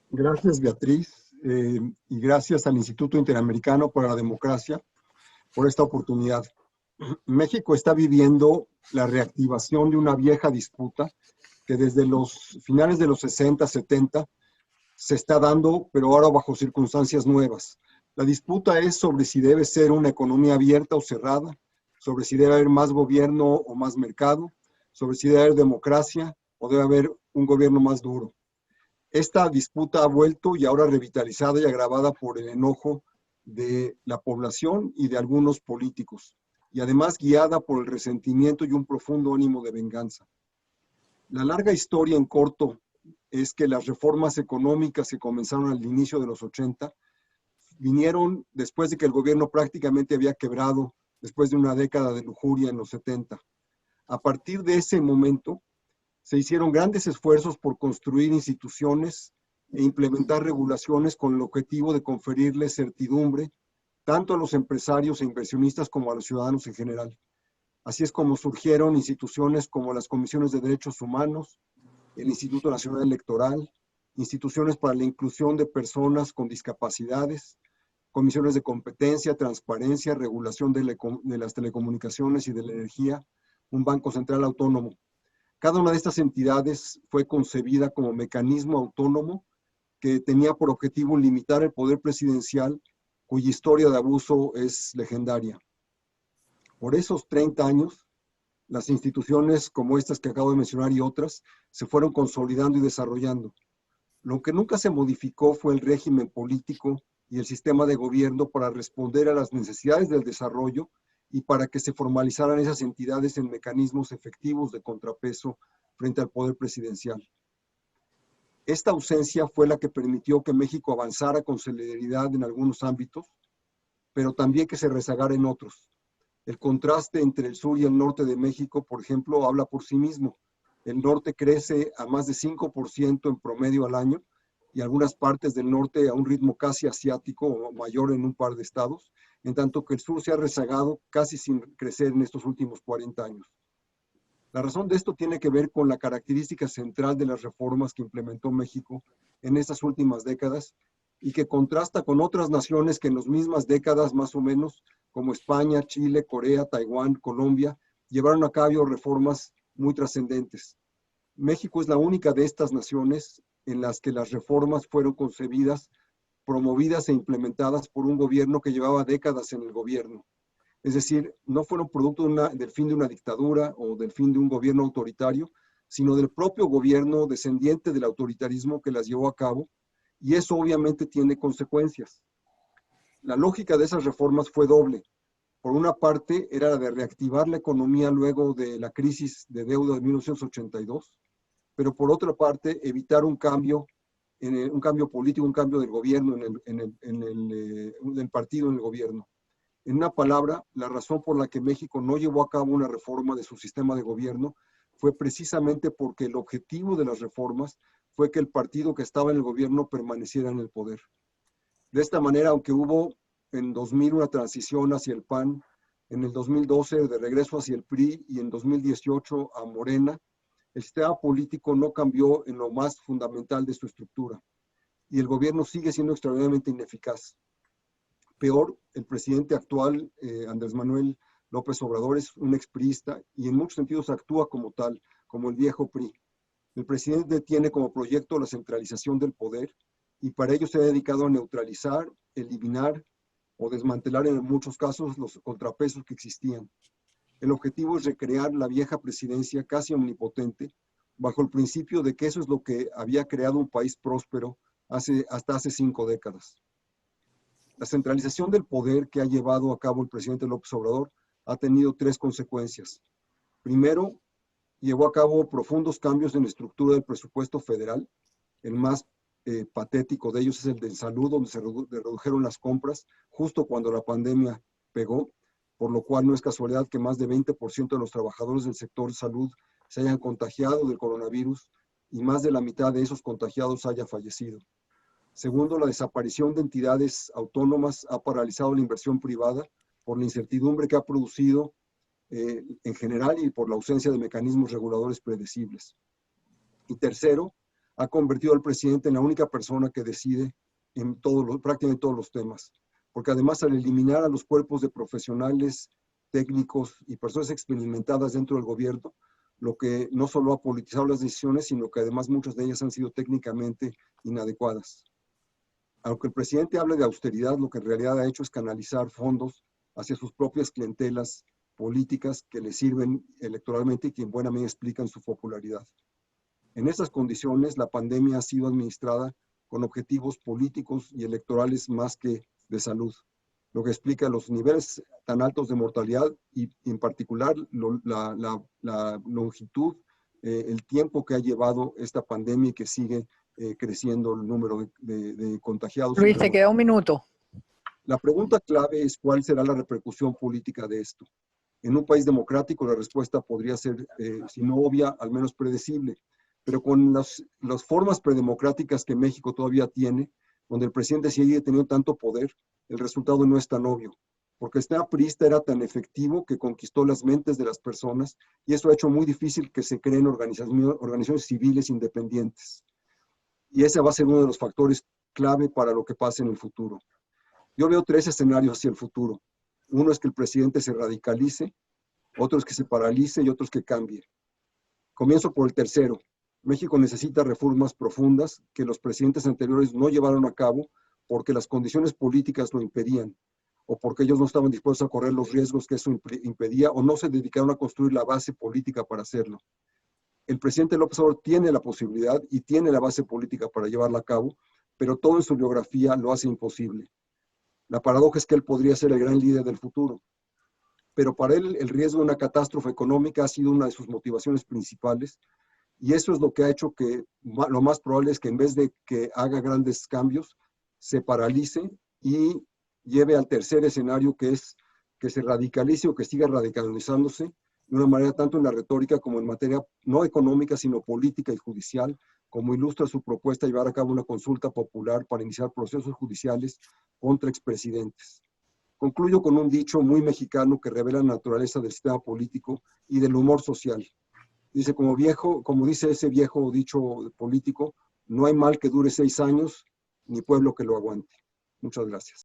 Gracias, Beatriz, y gracias al Instituto Interamericano para la Democracia por esta oportunidad. México está viviendo la reactivación de una vieja disputa que desde los finales de los 60, 70 se está dando, pero ahora bajo circunstancias nuevas. La disputa es sobre si debe ser una economía abierta o cerrada, sobre si debe haber más gobierno o más mercado, sobre si debe haber democracia o debe haber un gobierno más duro. Esta disputa ha vuelto y ahora revitalizada y agravada por el enojo de la población y de algunos políticos, y además guiada por el resentimiento y un profundo ánimo de venganza. La larga historia en corto es que las reformas económicas que comenzaron al inicio de los 80 vinieron después de que el gobierno prácticamente había quebrado, después de una década de lujuria en los 70. A partir de ese momento, se hicieron grandes esfuerzos por construir instituciones e implementar regulaciones con el objetivo de conferirles certidumbre tanto a los empresarios e inversionistas como a los ciudadanos en general. Así es como surgieron instituciones como las Comisiones de Derechos Humanos, el Instituto Nacional Electoral, instituciones para la inclusión de personas con discapacidades, comisiones de competencia, transparencia, regulación de las telecomunicaciones y de la energía, un Banco Central Autónomo. Cada una de estas entidades fue concebida como mecanismo autónomo que tenía por objetivo limitar el poder presidencial, cuya historia de abuso es legendaria. Por esos 30 años, las instituciones como estas que acabo de mencionar y otras se fueron consolidando y desarrollando. Lo que nunca se modificó fue el régimen político y el sistema de gobierno para responder a las necesidades del desarrollo y para que se formalizaran esas entidades en mecanismos efectivos de contrapeso frente al poder presidencial. Esta ausencia fue la que permitió que México avanzara con celeridad en algunos ámbitos, pero también que se rezagara en otros. El contraste entre el sur y el norte de México, por ejemplo, habla por sí mismo. El norte crece a más de 5% en promedio al año y algunas partes del norte a un ritmo casi asiático o mayor en un par de estados, en tanto que el sur se ha rezagado casi sin crecer en estos últimos 40 años. La razón de esto tiene que ver con la característica central de las reformas que implementó México en estas últimas décadas y que contrasta con otras naciones que en las mismas décadas más o menos, como España, Chile, Corea, Taiwán, Colombia, llevaron a cabo reformas muy trascendentes. México es la única de estas naciones en las que las reformas fueron concebidas, promovidas e implementadas por un gobierno que llevaba décadas en el gobierno. Es decir, no fueron producto del fin de una dictadura o del fin de un gobierno autoritario, sino del propio gobierno descendiente del autoritarismo que las llevó a cabo, y eso obviamente tiene consecuencias. La lógica de esas reformas fue doble. Por una parte, era la de reactivar la economía luego de la crisis de deuda de 1982, pero por otra parte, evitar un cambio político, un cambio del gobierno, del partido en el gobierno. En una palabra, la razón por la que México no llevó a cabo una reforma de su sistema de gobierno fue precisamente porque el objetivo de las reformas fue que el partido que estaba en el gobierno permaneciera en el poder. De esta manera, aunque hubo en 2000 una transición hacia el PAN, en el 2012 de regreso hacia el PRI y en 2018 a Morena, el sistema político no cambió en lo más fundamental de su estructura y el gobierno sigue siendo extraordinariamente ineficaz. Peor, el presidente actual, Andrés Manuel López Obrador, es un expriista y en muchos sentidos actúa como tal, como el viejo PRI. El presidente tiene como proyecto la centralización del poder y para ello se ha dedicado a neutralizar, eliminar o desmantelar en muchos casos los contrapesos que existían. El objetivo es recrear la vieja presidencia casi omnipotente bajo el principio de que eso es lo que había creado un país próspero hasta hace 5 décadas. La centralización del poder que ha llevado a cabo el presidente López Obrador ha tenido 3 consecuencias. Primero, llevó a cabo profundos cambios en la estructura del presupuesto federal. El más patético de ellos es el de salud, donde se redujeron las compras justo cuando la pandemia pegó, por lo cual no es casualidad que más de 20% de los trabajadores del sector salud se hayan contagiado del coronavirus y más de la mitad de esos contagiados haya fallecido. Segundo, la desaparición de entidades autónomas ha paralizado la inversión privada por la incertidumbre que ha producido en general y por la ausencia de mecanismos reguladores predecibles. Y tercero, ha convertido al presidente en la única persona que decide en prácticamente todos los temas. Porque además, al eliminar a los cuerpos de profesionales, técnicos y personas experimentadas dentro del gobierno, lo que no solo ha politizado las decisiones, sino que además muchas de ellas han sido técnicamente inadecuadas. Aunque el presidente hable de austeridad, lo que en realidad ha hecho es canalizar fondos hacia sus propias clientelas políticas que le sirven electoralmente y que en buena medida explican su popularidad. En estas condiciones, la pandemia ha sido administrada con objetivos políticos y electorales más que de salud, lo que explica los niveles tan altos de mortalidad y en particular la longitud, el tiempo que ha llevado esta pandemia y que sigue creciendo el número de contagiados. Luis, te queda un minuto. La pregunta clave es cuál será la repercusión política de esto. En un país democrático la respuesta podría ser, si no obvia, al menos predecible, pero con las formas predemocráticas que México todavía tiene, donde el presidente sigue teniendo tanto poder, el resultado no es tan obvio, porque este aprista era tan efectivo que conquistó las mentes de las personas y eso ha hecho muy difícil que se creen organizaciones civiles independientes. Y ese va a ser uno de los factores clave para lo que pase en el futuro. Yo veo 3 escenarios hacia el futuro. Uno es que el presidente se radicalice, otro es que se paralice y otro es que cambie. Comienzo por el tercero. México necesita reformas profundas que los presidentes anteriores no llevaron a cabo porque las condiciones políticas lo impedían, o porque ellos no estaban dispuestos a correr los riesgos que eso impedía, o no se dedicaron a construir la base política para hacerlo. El presidente López Obrador tiene la posibilidad y tiene la base política para llevarla a cabo, pero todo en su biografía lo hace imposible. La paradoja es que él podría ser el gran líder del futuro, pero para él el riesgo de una catástrofe económica ha sido una de sus motivaciones principales, y eso es lo que ha hecho que lo más probable es que en vez de que haga grandes cambios, se paralice y lleve al tercer escenario, que es que se radicalice o que siga radicalizándose de una manera tanto en la retórica como en materia no económica, sino política y judicial, como ilustra su propuesta de llevar a cabo una consulta popular para iniciar procesos judiciales contra expresidentes. Concluyo con un dicho muy mexicano que revela la naturaleza del sistema político y del humor social. Dice, como dice ese viejo dicho político, no hay mal que dure 6 años, ni pueblo que lo aguante. Muchas gracias.